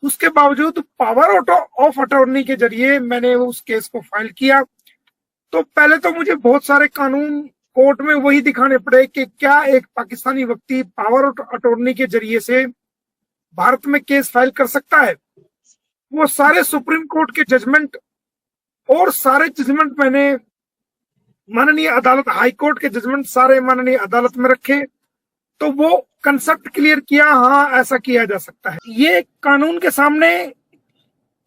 उसके बावजूद power of attorney के जरिए मैंने उस केस को फाइल किया। तो पहले तो मुझे बहुत सारे कानून कोर्ट में वही दिखाने पड़े कि क्या एक पाकिस्तानी व्यक्ति पावर ऑफ अटॉर्नी के जरिए से भारत में केस फाइल कर सकता है। वो सारे सुप्रीम कोर्ट के जजमेंट और सारे जजमेंट मैंने माननीय अदालत, हाई कोर्ट के जजमेंट सारे माननीय अदालत में रखे, तो वो कंसेप्ट क्लियर किया, हाँ ऐसा किया जा सकता है। ये कानून के सामने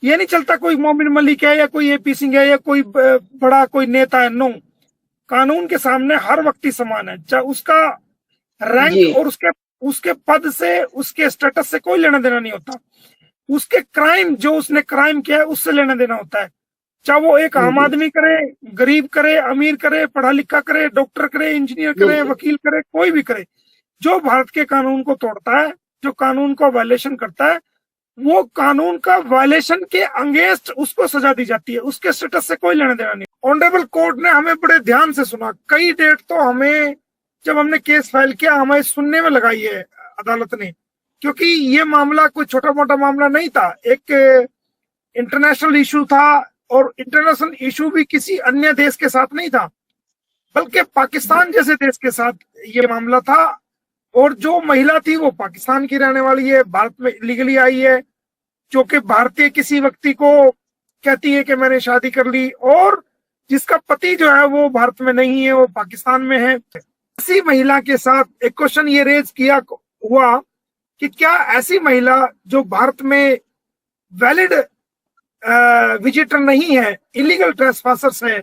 ये नहीं चलता कोई मोमिन मलिक है या कोई एपी सिंह है या कोई बड़ा कोई नेता है, नो। कानून के सामने हर व्यक्ति समान है, चाहे उसका रैंक और उसके पद से, उसके स्टेटस से कोई लेना देना नहीं होता। उसके क्राइम, जो उसने क्राइम किया है उससे लेना देना होता है। चाहे वो एक आम आदमी करे, गरीब करे, अमीर करे, पढ़ा लिखा करे, डॉक्टर करे, इंजीनियर करे, वकील करे, कोई भी करे, जो भारत के कानून को तोड़ता है, जो कानून को वायलेशन करता है, वो कानून का वायलेशन के अगेंस्ट उसको सजा दी जाती है। उसके स्टेटस से कोई लेना देना नहीं। ऑनरेबल कोर्ट ने हमें बड़े ध्यान से सुना। कई डेट तो हमें, जब हमने केस फाइल किया, हमें सुनने में लगाई है अदालत ने, क्योंकि ये मामला कोई छोटा मोटा मामला नहीं था, एक इंटरनेशनल इशू था, और इंटरनेशनल इशू भी किसी अन्य देश के साथ नहीं था, बल्कि पाकिस्तान जैसे देश के साथ ये मामला था। और जो महिला थी वो पाकिस्तान की रहने वाली है, भारत में इलीगली आई है, जो कि भारतीय किसी व्यक्ति को कहती है कि मैंने शादी कर ली, और जिसका पति जो है वो भारत में नहीं है, वो पाकिस्तान में है। ऐसी महिला के साथ एक क्वेश्चन ये रेज किया हुआ कि क्या ऐसी महिला जो भारत में वैलिड विजिटर नहीं है, इलीगल ट्रेसपासर्स है,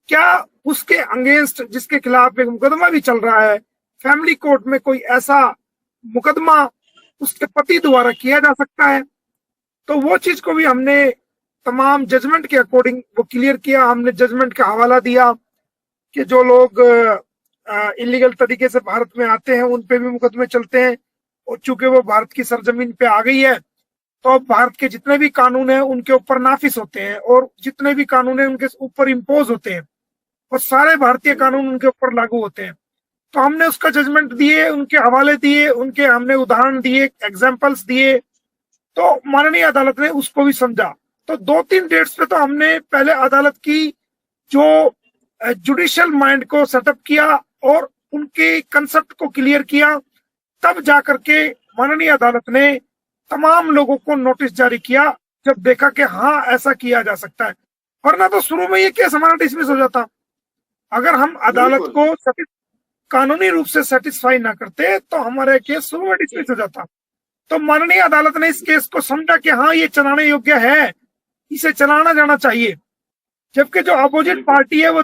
क्या उसके अगेंस्ट, जिसके खिलाफ एक मुकदमा भी चल रहा है फैमिली कोर्ट में, कोई ऐसा मुकदमा उसके पति द्वारा किया जा सकता है? तो वो चीज को भी हमने तमाम जजमेंट के अकॉर्डिंग वो क्लियर किया। हमने जजमेंट का हवाला दिया कि जो लोग इलीगल तरीके से भारत में आते हैं उन पे भी मुकदमे चलते हैं, और चूंकि वो भारत की सरजमीन पे आ गई है, तो अब भारत के जितने भी कानून हैं उनके ऊपर नाफिस होते हैं, और जितने भी कानून हैं उनके ऊपर इम्पोज होते हैं, और सारे भारतीय कानून उनके ऊपर लागू होते हैं। तो हमने उसका जजमेंट दिए, उनके हवाले दिए, उनके हमने उदाहरण दिए, एग्जाम्पल्स दिए, तो माननीय अदालत ने उसको भी समझा। तो 2-3 डेट्स पे तो हमने पहले अदालत की जो जुडिशियल माइंड को सेटअप किया और उनके कंसेप्ट को क्लियर किया, तब जाकर के माननीय अदालत ने तमाम लोगों को नोटिस जारी किया, जब देखा कि हाँ ऐसा किया जा सकता है। वरना तो शुरू में ये केस हमारा डिसमिस हो जाता। अगर हम अदालत को कानूनी रूप से सेटिस्फाई ना करते तो हमारा केस शुरू में डिसमिस हो जाता। तो माननीय अदालत ने इस केस को समझा कि हाँ ये चलाने योग्य है, इसे चलाना जाना चाहिए। जबकि जो अपोजिट पार्टी है वो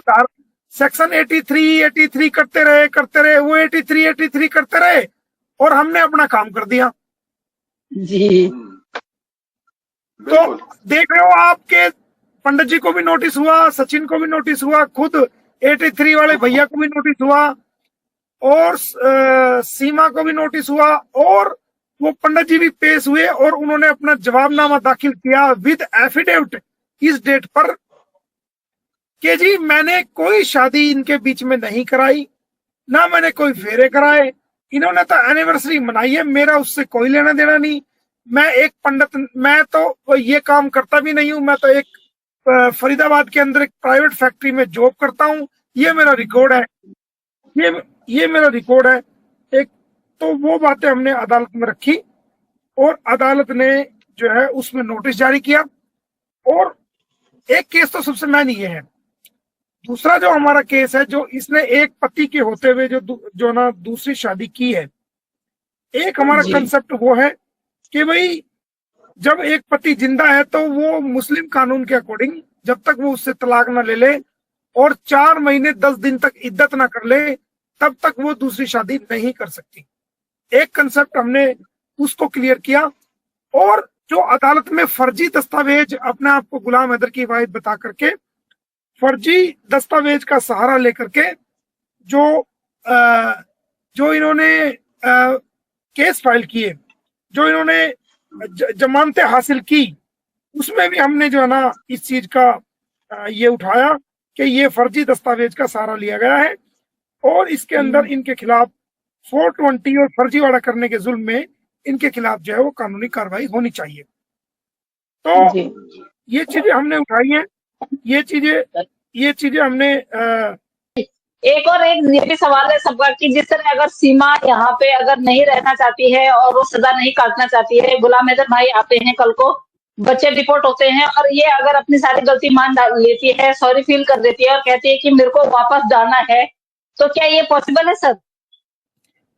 सेक्शन 83 करते रहे, वो 83 करते रहे, और हमने अपना काम कर दिया जी। तो देख रहे हो, आपके पंडित जी को भी नोटिस हुआ, सचिन को भी नोटिस हुआ, खुद 83 वाले भैया को भी नोटिस हुआ, और सीमा को भी नोटिस हुआ, और वो पंडित जी भी पेश हुए और उन्होंने अपना जवाबनामा दाखिल किया विद एफिडेविट इस डेट पर कि जी मैंने कोई शादी इनके बीच में नहीं कराई, ना मैंने कोई फेरे कराए, इन्होंने तो एनिवर्सरी मनाई है, मेरा उससे कोई लेना देना नहीं। मैं एक पंडित, मैं तो ये काम करता भी नहीं हूं, मैं तो एक फरीदाबाद के अंदर एक प्राइवेट फैक्ट्री में जॉब करता हूं, ये मेरा रिकॉर्ड है, ये मेरा रिकॉर्ड है एक। तो वो बातें हमने अदालत में रखी, और अदालत ने जो है उसमें नोटिस जारी किया। और एक केस तो सबसे मेन ये है। दूसरा जो हमारा केस है, जो इसने एक पति के होते हुए जो ना दूसरी शादी की है, एक हमारा कंसेप्ट वो है कि भाई जब एक पति जिंदा है तो वो मुस्लिम कानून के अकॉर्डिंग जब तक वो उससे तलाक ना ले ले और 4 महीने 10 दिन तक इद्दत ना कर ले, तब तक वो दूसरी शादी नहीं कर सकती। एक कंसेप्ट हमने उसको क्लियर किया। और जो अदालत में फर्जी दस्तावेज, अपने आप को गुलाम हैदर की वाहिद बता करके फर्जी दस्तावेज का सहारा लेकर के जो इन्होंने केस फाइल किए, जो इन्होंने जमानतें हासिल की, उसमें भी हमने जो है ना इस चीज का ये उठाया कि ये फर्जी दस्तावेज का सहारा लिया गया है, और इसके अंदर इनके खिलाफ 420 और फर्जीवाड़ा करने के जुल्म में इनके खिलाफ जो है वो कानूनी कार्रवाई होनी चाहिए। तो जी ये चीजें हमने उठाई हैं, ये चीजें हमने एक और एक ये भी सवाल है सबका कि जिस तरह अगर सीमा यहाँ पे अगर नहीं रहना चाहती है और वो सजा नहीं काटना चाहती है, गुलाम हैदर भाई आते हैं कल को, बच्चे डिपोर्ट होते हैं और ये अगर अपनी सारी गलती मान लेती है, सॉरी फील कर देती है और कहती है कि मेरे को वापस जाना है, तो क्या ये पॉसिबल है सर?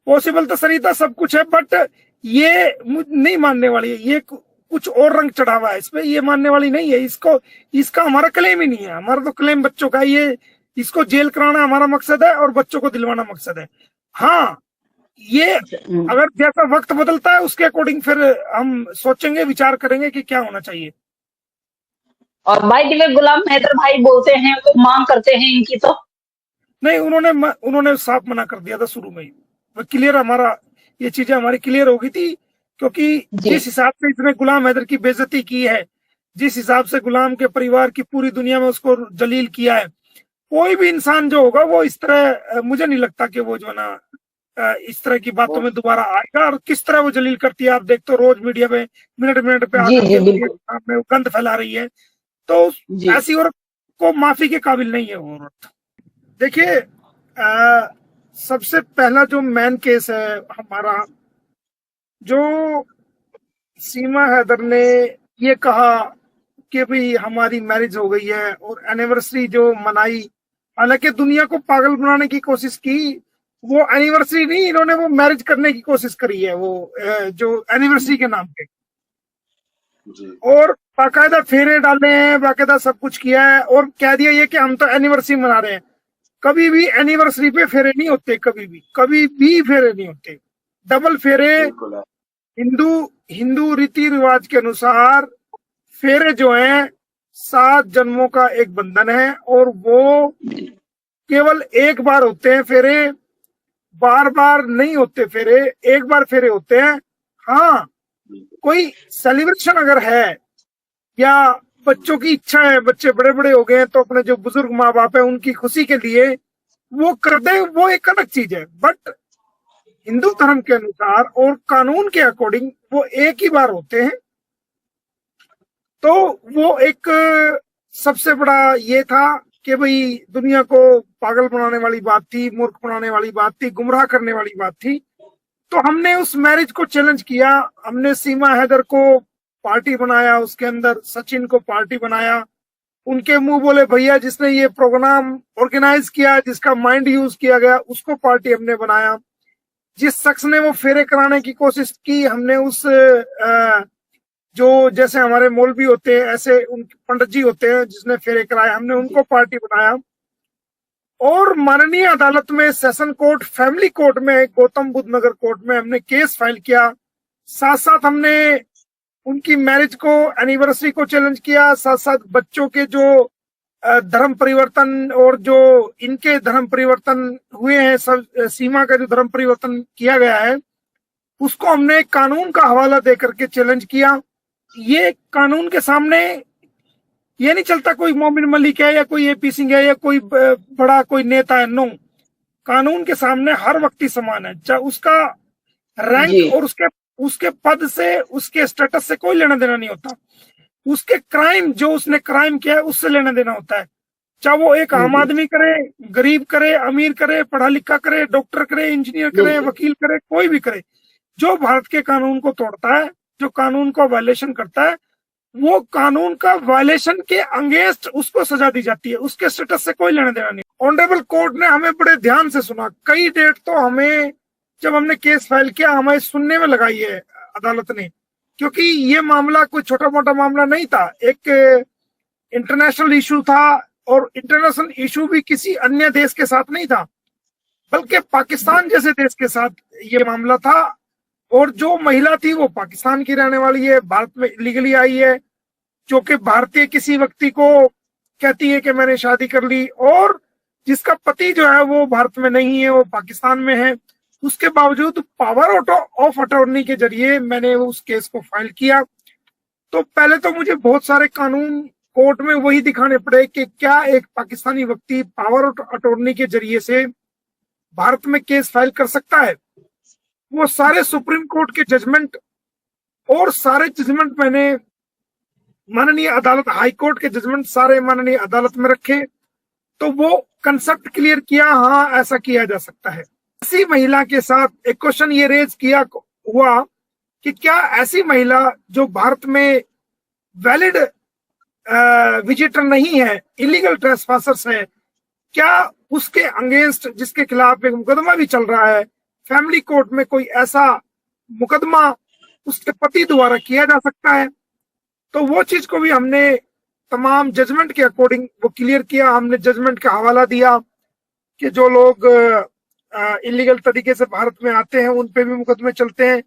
पॉसिबल तो सरिता सब कुछ है, बट ये नहीं मानने वाली है। ये कुछ और रंग चढ़ा हुआ है इसमें, ये मानने वाली नहीं है। इसको इसका हमारा क्लेम ही नहीं है। हमारा तो क्लेम बच्चों का, ये इसको जेल कराना हमारा मकसद है और बच्चों को दिलवाना मकसद है। हाँ, ये अगर जैसा वक्त बदलता है उसके अकॉर्डिंग फिर हम सोचेंगे, विचार करेंगे कि क्या होना चाहिए। और बाय द वे गुलाम हैदर भाई बोलते हैं, वो मांग करते हैं इनकी तो नहीं, उन्होंने साफ मना कर दिया था शुरू में ही। वो क्लियर, हमारा ये चीजें हमारी क्लियर हो गई थी, क्योंकि जी जिस हिसाब से इसने गुलाम हैदर की बेइज्जती की है, जिस हिसाब से गुलाम के परिवार की पूरी दुनिया में उसको जलील किया है, कोई भी इंसान जो होगा वो इस तरह, मुझे नहीं लगता कि वो जो है ना इस तरह की बातों में दोबारा आएगा। और किस तरह वो जलील करती है आप देखते हो, रोज मीडिया में मिनट मिनट पे जी आकर जी के मीडिया बिल्कुल के सामने वो गंद फैला रही है। तो जी ऐसी औरत को माफी के काबिल नहीं है वो औरत। देखिए, सबसे पहला जो मेन केस है हमारा, जो सीमा हैदर ने ये कहा कि भाई हमारी मैरिज हो गई है और एनिवर्सरी जो मनाई, हालांकि दुनिया को पागल बनाने की कोशिश की। वो एनिवर्सरी नहीं, इन्होंने वो मैरिज करने की कोशिश करी है, वो जो एनिवर्सरी के नाम पे। और बाकायदा फेरे डाले हैं, बाकायदा सब कुछ किया है और कह दिया ये कि हम तो एनिवर्सरी मना रहे हैं। कभी भी एनिवर्सरी पे फेरे नहीं होते, कभी भी फेरे नहीं होते। डबल फेरे हिंदू हिंदू रीति रिवाज के अनुसार फेरे जो हैं 7 जन्मों का एक बंधन है और वो केवल एक बार होते हैं फेरे, बार बार नहीं होते फेरे, एक बार फेरे होते हैं। हाँ, कोई सेलिब्रेशन अगर है या बच्चों की इच्छा है, बच्चे बड़े बड़े हो गए हैं तो अपने जो बुजुर्ग माँ बाप है उनकी खुशी के लिए वो कर दे, वो एक अलग चीज है। बट हिंदू धर्म के अनुसार और कानून के अकॉर्डिंग वो एक ही बार होते हैं। तो वो एक सबसे बड़ा ये था कि भाई दुनिया को पागल बनाने वाली बात थी, मूर्ख बनाने वाली बात थी, गुमराह करने वाली बात थी। तो हमने उस मैरिज को चैलेंज किया। हमने सीमा हैदर को पार्टी बनाया, उसके अंदर सचिन को पार्टी बनाया। उनके मुंह बोले भैया जिसने ये प्रोग्राम ऑर्गेनाइज किया, जिसका माइंड यूज किया गया, उसको पार्टी हमने बनाया। जिस शख्स ने वो फेरे कराने की कोशिश की, हमने उस जो जैसे हमारे मौलवी होते हैं ऐसे उन पंडित जी होते हैं जिसने फेरे कराए, हमने उनको पार्टी बनाया। और माननीय अदालत में, सेशन कोर्ट, फैमिली कोर्ट में, गौतम बुद्ध नगर कोर्ट में हमने केस फाइल किया। साथ साथ हमने उनकी मैरिज को, एनिवर्सरी को चैलेंज किया। साथ साथ बच्चों के जो धर्म परिवर्तन और जो इनके धर्म परिवर्तन हुए हैं, सब सीमा का जो धर्म परिवर्तन किया गया है उसको हमने कानून का हवाला देकर के चैलेंज किया। ये कानून के सामने ये नहीं चलता कोई मोमिन मलिक है या कोई एपी सिंह है या कोई बड़ा कोई नेता है। नो, कानून के सामने हर व्यक्ति समान है, चाहे उसका रैंक और उसके पद से, उसके स्टेटस से कोई लेना देना नहीं होता। उसके क्राइम, जो उसने क्राइम किया है उससे लेना देना होता है। चाहे वो एक आम आदमी करे, गरीब करे, अमीर करे, पढ़ा लिखा करे, डॉक्टर करे, इंजीनियर करे, वकील करे, कोई भी करे, जो भारत के कानून को तोड़ता है, जो कानून को वायलेशन करता है, वो कानून का वायलेशन के अगेंस्ट उसको सजा दी जाती है। उसके स्टेटस से कोई लेना देना नहीं। ऑनरेबल कोर्ट ने हमें बड़े ध्यान से सुना। कई डेट तो हमें, जब हमने केस फाइल किया, हमें सुनने में लगाई है अदालत ने, क्योंकि ये मामला कोई छोटा मोटा मामला नहीं था, एक इंटरनेशनल इशू था। और इंटरनेशनल इशू भी किसी अन्य देश के साथ नहीं था, बल्कि पाकिस्तान जैसे देश के साथ ये मामला था। और जो महिला थी वो पाकिस्तान की रहने वाली है, भारत में इलीगली आई है, जो कि भारतीय किसी व्यक्ति को कहती है कि मैंने शादी कर ली, और जिसका पति जो है वो भारत में नहीं है, वो पाकिस्तान में है। उसके बावजूद पावर ऑफ अटॉर्नी के जरिए मैंने उस केस को फाइल किया। तो पहले तो मुझे बहुत सारे कानून कोर्ट में वही दिखाने पड़े कि क्या एक पाकिस्तानी व्यक्ति पावर ऑफ अटॉर्नी के जरिए से भारत में केस फाइल कर सकता है। वो सारे सुप्रीम कोर्ट के जजमेंट और सारे जजमेंट मैंने माननीय अदालत, हाई कोर्ट के जजमेंट सारे माननीय अदालत में रखे, तो वो कंसेप्ट क्लियर किया, हाँ ऐसा किया जा सकता है। ऐसी महिला के साथ एक क्वेश्चन ये रेज किया हुआ कि क्या ऐसी महिला जो भारत में वैलिड विजिटर नहीं है, इलीगल ट्रेसपासर्स है, क्या उसके अगेंस्ट, जिसके खिलाफ एक मुकदमा भी चल रहा है फैमिली कोर्ट में, कोई ऐसा मुकदमा उसके पति द्वारा किया जा सकता है? तो वो चीज को भी हमने तमाम जजमेंट के अकॉर्डिंग वो क्लियर किया। हमने जजमेंट का हवाला दिया कि जो लोग इलीगल तरीके से भारत में आते हैं उन पे भी मुकदमे चलते हैं,